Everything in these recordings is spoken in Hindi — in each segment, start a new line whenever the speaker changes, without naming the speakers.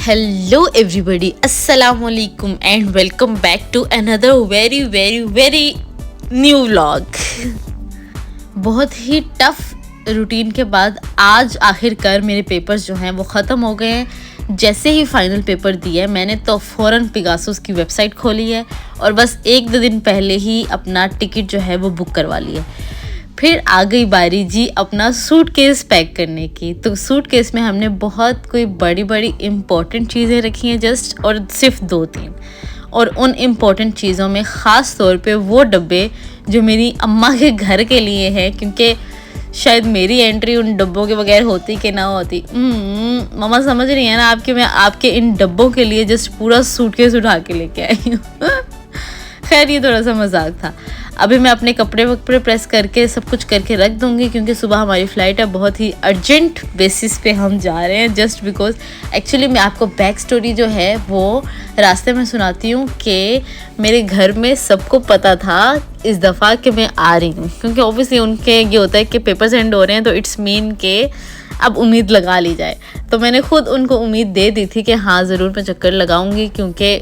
Hello everybody, Assalamualaikum and welcome back to another very new vlog। बहुत ही टफ रूटीन के बाद आज आखिरकार मेरे पेपर्स जो हैं वो ख़त्म हो गए हैं। जैसे ही फाइनल पेपर दिया मैंने तो फ़ौरन पिगासुस की वेबसाइट खोली है और बस 1-2 दिन पहले ही अपना टिकट जो है वो बुक करवा लिया है। फिर आ गई बारी जी अपना सूटकेस पैक करने की। तो सूटकेस में हमने बहुत कोई बड़ी इम्पॉर्टेंट चीज़ें रखी हैं जस्ट, और सिर्फ 2-3, और उन इम्पॉर्टेंट चीज़ों में ख़ास तौर पे वो डब्बे जो मेरी अम्मा के घर के लिए हैं, क्योंकि शायद मेरी एंट्री उन डब्बों के बगैर होती कि ना होती। मम्मा समझ रही है ना आपके, मैं आपके इन डब्बों के लिए जस्ट पूरा सूटकेस उठा के लेके आई हूँ। खैर ये थोड़ा सा मजाक था। अभी मैं अपने कपड़े वपड़े प्रेस करके सब कुछ करके रख दूँगी, क्योंकि सुबह हमारी फ़्लाइट है। बहुत ही अर्जेंट बेसिस पे हम जा रहे हैं, जस्ट बिकॉज एक्चुअली मैं आपको बैक स्टोरी जो है वो रास्ते में सुनाती हूँ कि मेरे घर में सबको पता था इस दफ़ा कि मैं आ रही हूँ, क्योंकि ऑब्वियसली उनके ये होता है कि पेपर्स एंड हो रहे हैं तो इट्स मीन के अब उम्मीद लगा ली जाए। तो मैंने खुद उनको उम्मीद दे दी थी कि हाँ ज़रूर मैं चक्कर लगाऊंगी, क्योंकि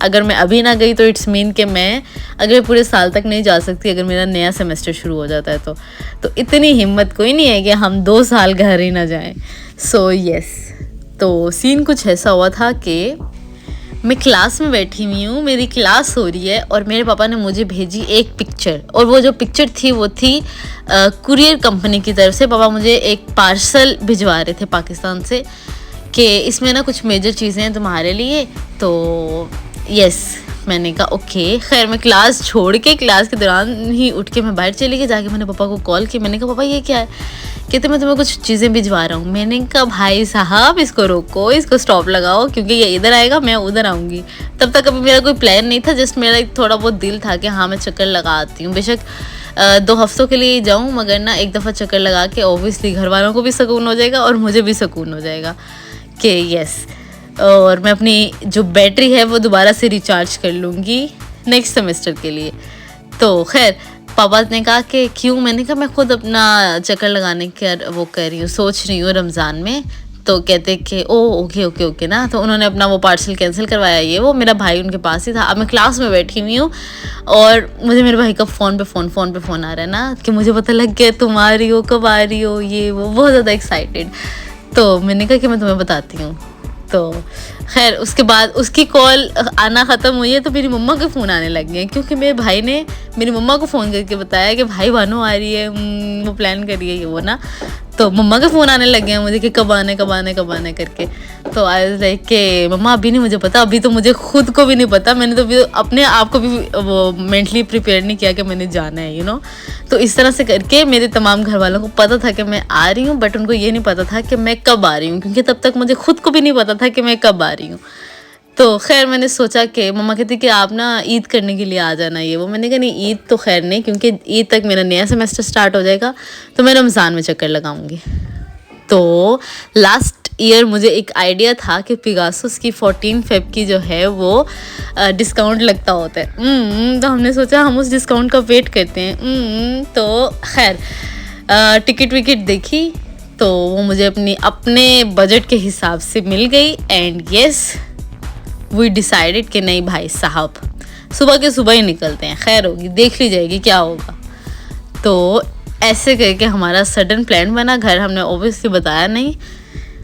अगर मैं अभी ना गई तो इट्स मीन कि मैं अगले पूरे साल तक नहीं जा सकती अगर मेरा नया सेमेस्टर शुरू हो जाता है। तो इतनी हिम्मत कोई नहीं है कि हम 2 साल घर ही ना जाएं। सो यस, तो सीन कुछ ऐसा हुआ था कि मैं क्लास में बैठी हुई हूँ, मेरी क्लास हो रही है और मेरे पापा ने मुझे भेजी एक पिक्चर, और वो जो पिक्चर थी वो थी कुरियर कंपनी की तरफ से। पापा मुझे एक पार्सल भिजवा रहे थे पाकिस्तान से कि इसमें ना कुछ मेजर चीज़ें हैं तुम्हारे लिए। तो यस, मैंने कहा ओके। खैर मैं क्लास छोड़ के क्लास के दौरान ही उठ के मैं बाहर चली गई। जाके मैंने पापा को कॉल की, मैंने कहा पापा ये क्या है? कहते मैं तुम्हें कुछ चीज़ें भिजवा रहा हूँ। मैंने कहा भाई साहब इसको रोको, इसको स्टॉप लगाओ, क्योंकि ये इधर आएगा मैं उधर आऊँगी। तब तक अभी मेरा कोई प्लान नहीं था, जस्ट मेरा थोड़ा बहुत दिल था कि हाँ मैं चक्कर लगा आती हूँ। बेशक 2 हफ्तों के लिए जाऊँ, मगर ना एक दफ़ा चक्कर लगा के ऑब्वियसली घर वालों को भी सुकून हो जाएगा और मुझे भी सुकून हो जाएगा कि यस, और मैं अपनी जो बैटरी है वो दोबारा से रिचार्ज कर लूँगी नेक्स्ट सेमेस्टर के लिए। तो खैर पापा ने कहा कि क्यों? मैंने कहा मैं खुद अपना चक्कर लगाने के वो कर रही हूँ, सोच रही हूँ रमज़ान में। तो कहते कि ओ ओके ना। तो उन्होंने अपना वो पार्सल कैंसिल करवाया। ये वो मेरा भाई उनके पास ही था। अब मैं क्लास में बैठी हुई हूँ और मुझे मेरे भाई का फ़ोन पे फ़ोन आ रहा है ना कि मुझे पता लग गया तुम आ रही हो, कब आ रही हो, ये वो, बहुत ज़्यादा एक्साइटेड। तो मैंने कहा कि मैं तुम्हें बताती हूँ। तो खैर उसके बाद उसकी कॉल आना ख़त्म हुई है तो मेरी मम्मा के फ़ोन आने लग गए, क्योंकि मेरे भाई ने मेरी मम्मा को फ़ोन करके बताया कि भाई भानु आ रही है, वो प्लान कर रही है ये वो ना। तो मम्मा के फ़ोन आने लग गए मुझे कि कब आने करके। तो आई वाज लाइक कि मम्मा अभी नहीं मुझे पता, अभी तो मुझे खुद को भी नहीं पता, मैंने तो भी अपने आप को भी वो मेंटली प्रिपेयर नहीं किया कि मैंने जाना है, यू नो। तो इस तरह से करके मेरे तमाम घर वालों को पता था कि मैं आ रही हूँ, बट उनको ये नहीं पता था कि मैं कब आ रही हूँ, क्योंकि तब तक मुझे खुद को भी नहीं पता था कि मैं कब आ रही हूँ। तो खैर मैंने सोचा कि मम्मा कहती कि आप ना ईद करने के लिए आ जाना ये वो। मैंने कहा नहीं ईद तो खैर नहीं, क्योंकि ईद तक मेरा नया सेमेस्टर स्टार्ट हो जाएगा, तो मैं रमज़ान में चक्कर लगाऊंगी। तो लास्ट ईयर मुझे एक आइडिया था कि पिगासुस की 14 फ़ेब की जो है वो डिस्काउंट लगता होता है। तो हमने सोचा हम उस डिस्काउंट का वेट करते हैं। तो खैर टिकट विकेट देखी तो वो मुझे अपने बजट के हिसाब से मिल गई। एंड यस वी डिसाइडेड कि नहीं भाई साहब सुबह के सुबह ही निकलते हैं, खैर होगी, देख ली जाएगी क्या होगा। तो ऐसे करके हमारा सडन प्लान बना। घर हमने ऑब्वियसली बताया नहीं।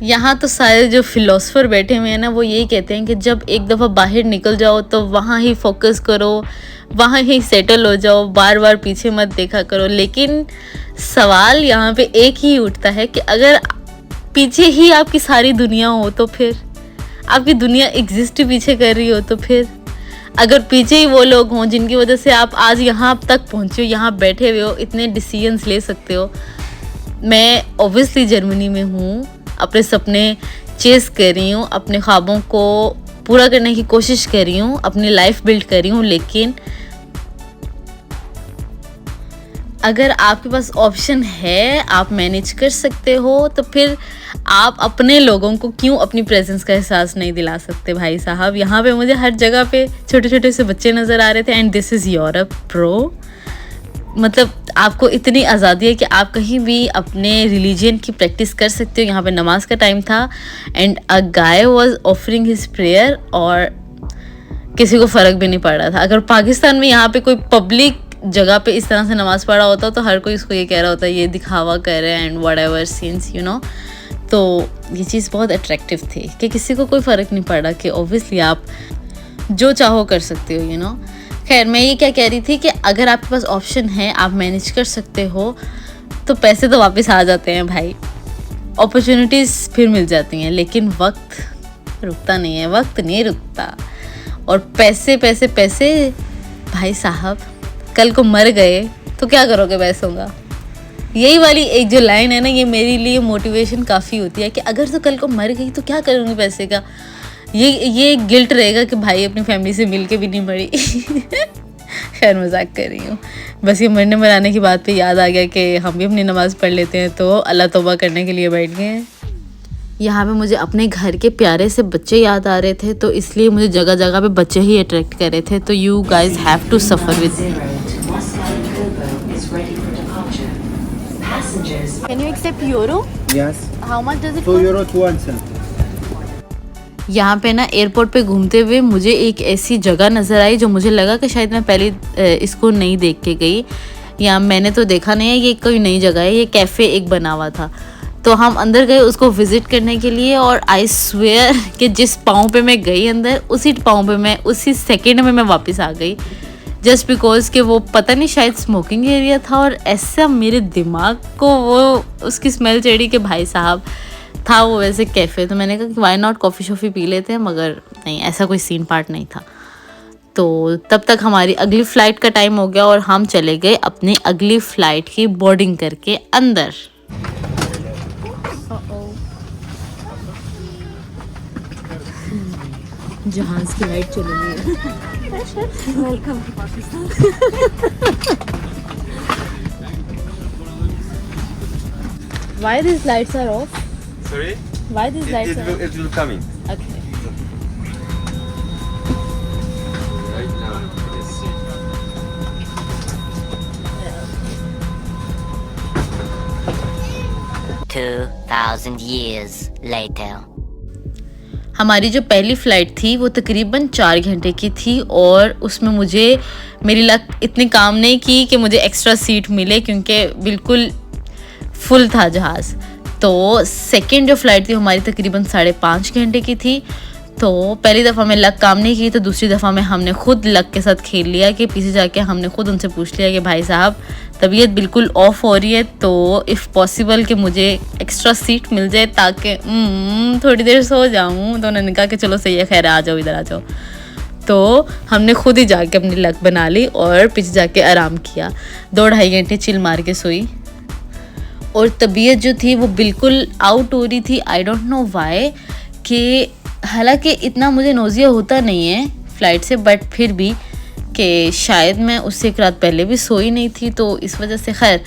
यहाँ तो सारे जो फिलोसफर बैठे हुए हैं ना वो यही कहते हैं कि जब एक दफ़ा बाहर निकल जाओ तो वहाँ ही फोकस करो, वहाँ ही सेटल हो जाओ, बार बार पीछे मत देखा करो। लेकिन सवाल यहाँ पे एक ही उठता है कि अगर पीछे ही आपकी सारी दुनिया हो तो फिर आपकी दुनिया एग्जिस्ट पीछे कर रही हो तो फिर अगर पीछे ही वो लोग हों जिनकी वजह से आप आज यहाँ तक पहुँचे हो, यहाँ बैठे हुए हो, इतने डिसीजंस ले सकते हो। मैं ऑब्वियसली जर्मनी में हूँ, अपने सपने चेस कर रही हूँ, अपने ख्वाबों को पूरा करने की कोशिश कर रही हूँ, अपनी लाइफ बिल्ड कर रही हूँ। लेकिन अगर आपके पास ऑप्शन है, आप मैनेज कर सकते हो, तो फिर आप अपने लोगों को क्यों अपनी प्रेजेंस का एहसास नहीं दिला सकते भाई साहब। यहाँ पे मुझे हर जगह पे छोटे छोटे से बच्चे नज़र आ रहे थे। And this is Europe bro. मतलब आपको इतनी आज़ादी है कि आप कहीं भी अपने रिलीजन की प्रैक्टिस कर सकते हो। यहाँ पे नमाज का टाइम था and a guy was offering his prayer और किसी को फ़र्क भी नहीं पड़ रहा था। अगर पाकिस्तान में यहाँ पे कोई पब्लिक जगह पे इस तरह से नमाज़ पढ़ा होता तो हर कोई इसको ये कह रहा होता ये दिखावा कर रहे हैं and what ever scenes you know. तो ये चीज़ बहुत अट्रैक्टिव थी कि किसी को कोई फ़र्क नहीं पड़ा कि ऑब्वियसली आप जो चाहो कर सकते हो यू नो। खैर मैं ये क्या कह रही थी कि अगर आपके पास ऑप्शन है, आप मैनेज कर सकते हो, तो पैसे तो वापस आ जाते हैं भाई, अपॉर्चुनिटीज़ फिर मिल जाती हैं, लेकिन वक्त रुकता नहीं है, वक्त नहीं रुकता। और पैसे पैसे पैसे भाई साहब, कल को मर गए तो क्या करोगे पैसों का? यही वाली एक जो लाइन है ना, ये मेरे लिए मोटिवेशन काफ़ी होती है कि अगर तो कल को मर गई तो क्या करूँगी पैसे का। ये गिल्ट रहेगा कि भाई अपनी फैमिली से मिल के भी नहीं मरी। खैर मजाक कर रही हूँ, बस ये मरने मराने की बात पे याद आ गया कि हम भी अपनी नमाज़ पढ़ लेते हैं, तो अल्लाह तौबा करने के लिए बैठ गए हैं। यहाँ पे मुझे अपने घर के प्यारे से बच्चे याद आ रहे थे, तो इसलिए मुझे जगह जगह पे बच्चे ही अट्रैक्ट कर रहे थे। तो you guys have to suffer with me. Can you accept euro?
Yes.
How much does it
€2
cost?
2 and cent.
यहाँ पे ना एयरपोर्ट पे घूमते हुए मुझे एक ऐसी जगह नज़र आई जो मुझे लगा कि शायद मैं पहले इसको नहीं देख के गई, या मैंने तो देखा नहीं है, ये कोई नई जगह है। ये कैफ़े एक बना हुआ था, तो हम अंदर गए उसको विज़िट करने के लिए, और आई स्वेयर कि जिस पाँव पे मैं गई अंदर, उसी पाँव पे मैं उसी सेकेंड में मैं वापस आ गई, जस्ट बिकॉज कि वो पता नहीं शायद स्मोकिंग एरिया था, और ऐसा मेरे दिमाग को वो उसकी स्मेल चढ़ी कि भाई साहब था वो वैसे कैफ़े। तो मैंने कहा कि वाई नॉट कॉफ़ी शॉफ़ी पी लेते हैं, मगर नहीं, ऐसा कोई सीन पार्ट नहीं था। तो तब तक हमारी अगली फ़्लाइट का टाइम हो गया और हम चले गए अपनी अगली फ़्लाइट की बोर्डिंग करके अंदर। जहाज़ की लाइट चली गई है। Welcome to Pakistan. Why these lights are off?
Sorry?
Why these lights are off?
It will come in.
Okay.
Right now, yes.
2,000 years later.
हमारी जो पहली फ़्लाइट थी वो तकरीबन 4 घंटे की थी, और उसमें मुझे मेरी लक इतनी काम नहीं की कि मुझे एक्स्ट्रा सीट मिले, क्योंकि बिल्कुल फुल था जहाज़। तो सेकंड जो फ़्लाइट थी हमारी तकरीबन 5.5 घंटे की थी। तो पहली दफ़ा में लक काम नहीं की, तो दूसरी दफ़ा में हमने खुद लक के साथ खेल लिया कि पीछे जाके हमने खुद उनसे पूछ लिया कि भाई साहब तबीयत बिल्कुल ऑफ हो रही है, तो इफ़ पॉसिबल कि मुझे एक्स्ट्रा सीट मिल जाए ताकि थोड़ी देर सो जाऊँ। तो उन्होंने कहा कि चलो सही है, खैर आ जाओ, इधर आ जाओ। तो हमने खुद ही जाके अपनी लक बना ली और पीछे जाके आराम किया। 2-2.5 घंटे चिल मार के सोई, और तबीयत जो थी वो बिल्कुल आउट हो रही थी। आई डोंट नो वाई, कि हालांकि इतना मुझे नोज़िया होता नहीं है फ़्लाइट से, बट फिर भी कि शायद मैं उससे एक रात पहले भी सोई नहीं थी, तो इस वजह से। खैर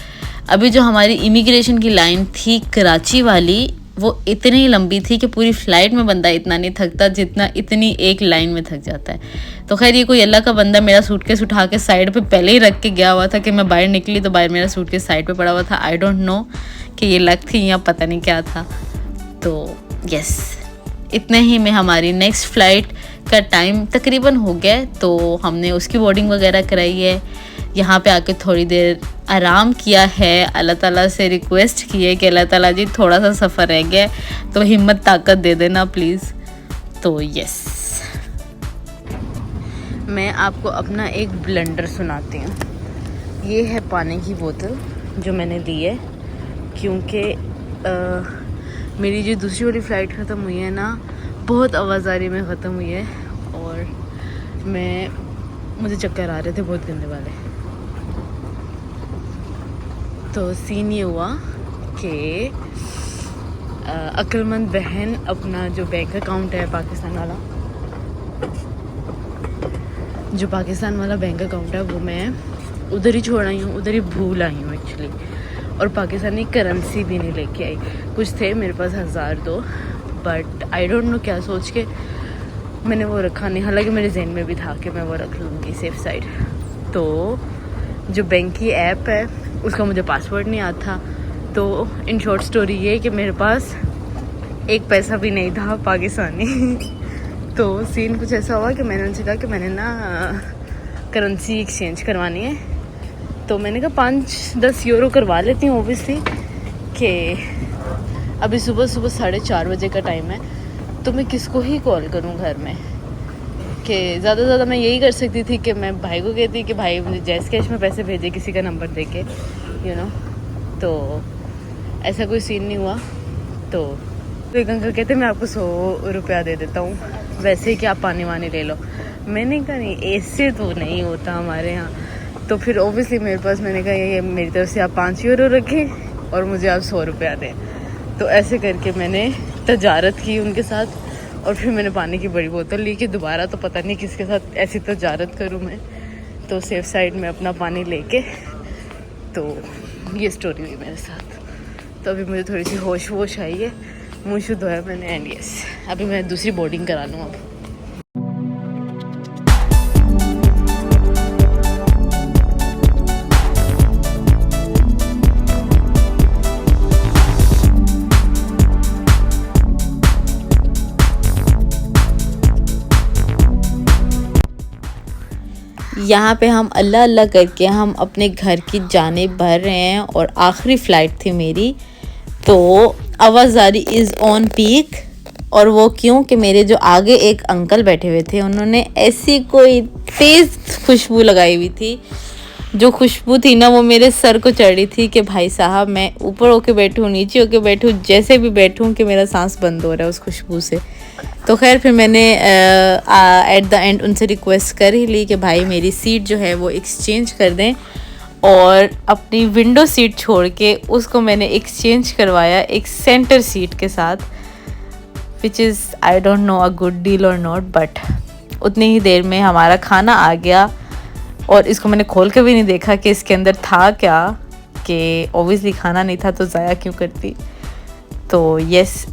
अभी जो हमारी इमिग्रेशन की लाइन थी कराची वाली, वो इतनी लंबी थी कि पूरी फ़्लाइट में बंदा इतना नहीं थकता जितना इतनी एक लाइन में थक जाता है। तो खैर ये कोई अल्लाह का बंदा मेरा सूटकेस उठा के साइड पे पहले ही रख के गया हुआ था कि मैं बाहर निकली तो बाहर मेरा सूटकेस साइड पे पड़ा हुआ था। आई डोंट नो कि ये लक थी या पता नहीं क्या था। तो यस, इतने ही में हमारी नेक्स्ट फ़्लाइट का टाइम तकरीबन हो गया, तो हमने उसकी बोर्डिंग वगैरह कराई है। यहाँ पे आके थोड़ी देर आराम किया है, अल्लाह ताला से रिक्वेस्ट की है कि अल्लाह ताला जी थोड़ा सा सफ़र रह गया तो हिम्मत ताकत दे देना प्लीज़। तो यस, मैं आपको अपना एक ब्लेंडर सुनाती हूँ। ये है पानी की बोतल जो मैंने ली है, क्योंकि मेरी जो दूसरी वाली फ़्लाइट ख़त्म हुई है ना, बहुत आवाज़ारी में ख़त्म हुई है, और मुझे चक्कर आ रहे थे बहुत गंदे वाले। तो सीन ये हुआ कि अक्लमंद बहन अपना जो बैंक अकाउंट है पाकिस्तान वाला, जो पाकिस्तान वाला बैंक अकाउंट है वो मैं उधर ही छोड़ आई हूँ, उधर ही भूल आई हूँ एक्चुअली। और पाकिस्तानी करेंसी भी नहीं लेके आई। कुछ थे मेरे पास 1000-2, बट आई डोंट नो क्या सोच के मैंने वो रखा नहीं। हालांकि मेरे जहन में भी था कि मैं वो रख लूँगी सेफ साइड। तो जो बैंक की ऐप है उसका मुझे पासवर्ड नहीं आता। तो इन शॉर्ट स्टोरी ये कि मेरे पास एक पैसा भी नहीं था पाकिस्तानी। तो सीन कुछ ऐसा हुआ कि मैंने उनसे कहा कि मैंने ना करेंसी एक्सचेंज करवानी है। तो मैंने कहा 5-10 यूरो करवा लेती हूँ ओबियसली, कि अभी सुबह 4:30 बजे का टाइम है, तो मैं किसको ही कॉल करूँ घर में, कि ज़्यादा से ज़्यादा मैं यही कर सकती थी कि मैं भाई को कहती कि भाई मुझे जैस कैश में पैसे भेजे किसी का नंबर दे के, यू नो। तो ऐसा कोई सीन नहीं हुआ। तो एक अंकल कहते मैं आपको 100 रुपया दे देता हूँ, वैसे ही कि आप पानी वानी ले लो। मैंने कहा नहीं, ऐसे तो नहीं होता हमारे यहाँ। तो फिर ओबियसली मेरे पास, मैंने कहा ये मेरी तरफ से आप 5 यूरो रखें और मुझे आप 100 रुपया दें। तो ऐसे करके मैंने तजारत की उनके साथ, और फिर मैंने पानी की बड़ी बोतल ली कि दोबारा तो पता नहीं किसके साथ ऐसी तजारत करूँ मैं। तो सेफ साइड में अपना पानी लेके, तो ये स्टोरी हुई मेरे साथ। तो अभी मुझे थोड़ी सी होश वोश आई है, मुँह शुद्ध धोया मैंने, एंड यस अभी मैं दूसरी बोर्डिंग करा लूँ अब। यहाँ पे हम अल्लाह अल्लाह करके हम अपने घर की जानिब बढ़ रहे हैं, और आखिरी फ़्लाइट थी मेरी। तो आवाज़ारी इज़ ऑन पीक। और वो क्यों कि मेरे जो आगे एक अंकल बैठे हुए थे, उन्होंने ऐसी कोई तेज़ खुशबू लगाई हुई थी, जो खुशबू थी ना वो मेरे सर को चढ़ रही थी कि भाई साहब मैं ऊपर होके बैठूँ नीचे होके बैठूँ, जैसे भी बैठूँ कि मेरा सांस बंद हो रहा है उस खुशबू से। तो खैर फिर मैंने एट द एंड उनसे रिक्वेस्ट कर ही ली कि भाई मेरी सीट जो है वो एक्सचेंज कर दें, और अपनी विंडो सीट छोड़ के उसको मैंने एक्सचेंज करवाया एक सेंटर सीट के साथ, which is I don't know a good deal और नॉट। बट उतनी ही देर में हमारा खाना आ गया, और इसको मैंने खोल के भी नहीं देखा कि इसके अंदर था क्या, कि ओबियसली खाना नहीं था तो ज़ाया क्यों करती। तो यस,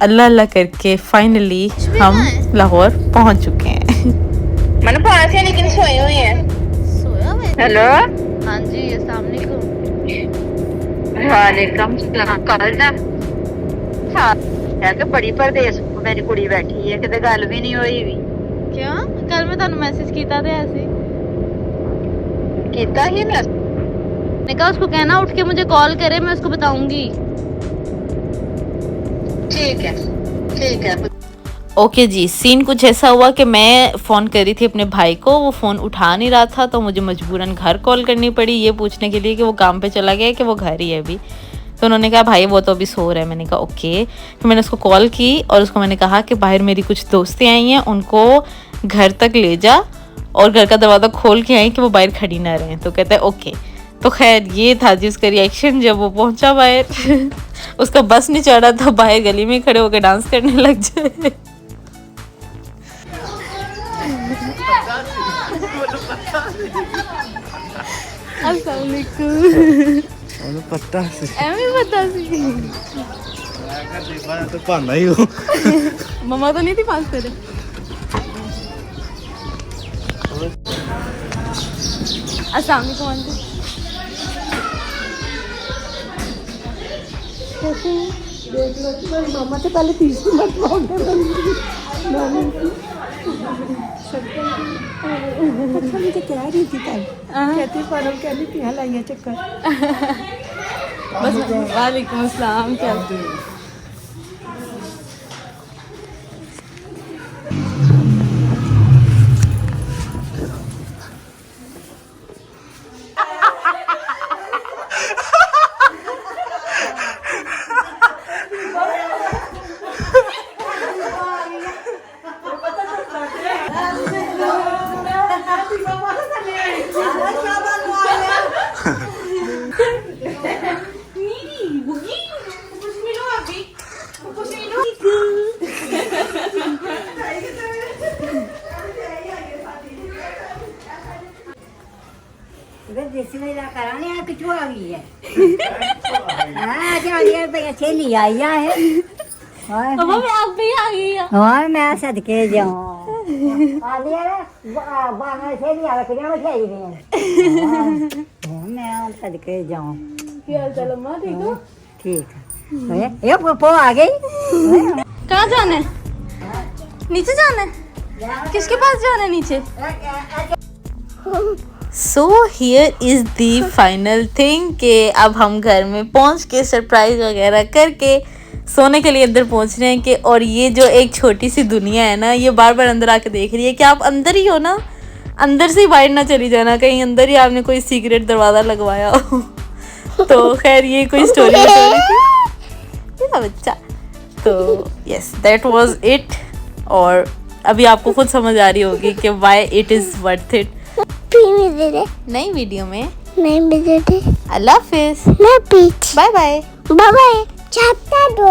अल्लाह अल्लाह करके फाइनली हम लाहौर पहुंच चुके हैं।
मैंने पास है लेकिन सोए हुए हैं।
सोया हुआ?
हेलो,
हाँ जी, अस्सलाम वालेकुम।
वालेकुम सलाम। कल ना है कि बड़ी परदेस मेरी कुड़ी बैठी है, किते गल भी नहीं होई भी।
क्यों? कल मैं ਤੁਹਾਨੂੰ मैसेज कीता थे ऐसे
कीता ही ना।
मैंने कहा उसको कहना उठ के मुझे कॉल करे, मैं उसको बताऊंगी।
ठीक है, ठीक है।
ओके जी, सीन कुछ ऐसा हुआ कि मैं फ़ोन कर रही थी अपने भाई को, वो फ़ोन उठा नहीं रहा था, तो मुझे मजबूरन घर कॉल करनी पड़ी ये पूछने के लिए कि वो काम पे चला गया कि वो घर ही है अभी। तो उन्होंने कहा भाई वो तो अभी सो रहा है। मैंने कहा ओके। फिर मैंने उसको कॉल की और उसको मैंने कहा कि बाहर मेरी कुछ दोस्तें आई हैं, उनको घर तक ले जा, और घर का दरवाज़ा खोल के आई कि वो बाहर खड़ी ना रहें। तो कहता है ओके। तो खैर ये था जी उसका रिएक्शन जब वो पहुंचा बाहर। उसका बस नहीं चढ़ा था, बाहर गली में खड़े होकर डांस करने लग जाए। अस्सलाम वालेकुम।
पता सी
ਐਵੇਂ ਪਤਾ ਸੀ
तो भाना ही हो।
मम्मा तो नहीं थी पास तेरे? अस्सलाम वालेकुम आंटी।
मामा तो पहले तीसरी मरतबा अच्छा मुझे कह रही थी कल, कहती फरम कहती थी लाइया चक्कर।
बस वालेकुम अस्सलाम। क्या
देसी मेला कराने आ किचू आ गई है। हाँ जानिए भैया चली आई है।
मम्मा मैं आप भी आ गई है।
और मैं सदके जाऊं। आ लिया रे बाना से नहीं आ रहा, किधर में खेल रही है। मैं सदके जाऊं।
क्या हाल चाल अम्मा, ठीक हो?
ठीक है। ये पो आ गई।
कहाँ जाना है? नीचे जाना है? किसके पास जाना है नीचे? So here is the final thing कि अब हम घर में पहुंच के सरप्राइज वगैरह करके सोने के लिए अंदर पहुंच रहे हैं कि और ये जो एक छोटी सी दुनिया है ना, ये बार बार अंदर आके देख रही है कि आप अंदर ही हो ना, अंदर से ही बाहर ना चली जाना, कहीं अंदर ही आपने कोई सीक्रेट दरवाज़ा लगवाया हो। तो खैर ये कोई स्टोरी थी ना बच्चा। तो यस, दैट वाज इट। और अभी आपको खुद समझ आ रही होगी कि why it is worth it. नई वीडियो में अल्लाह हाफिज़, बाय बाय,
बाय बाय, चाहता दो।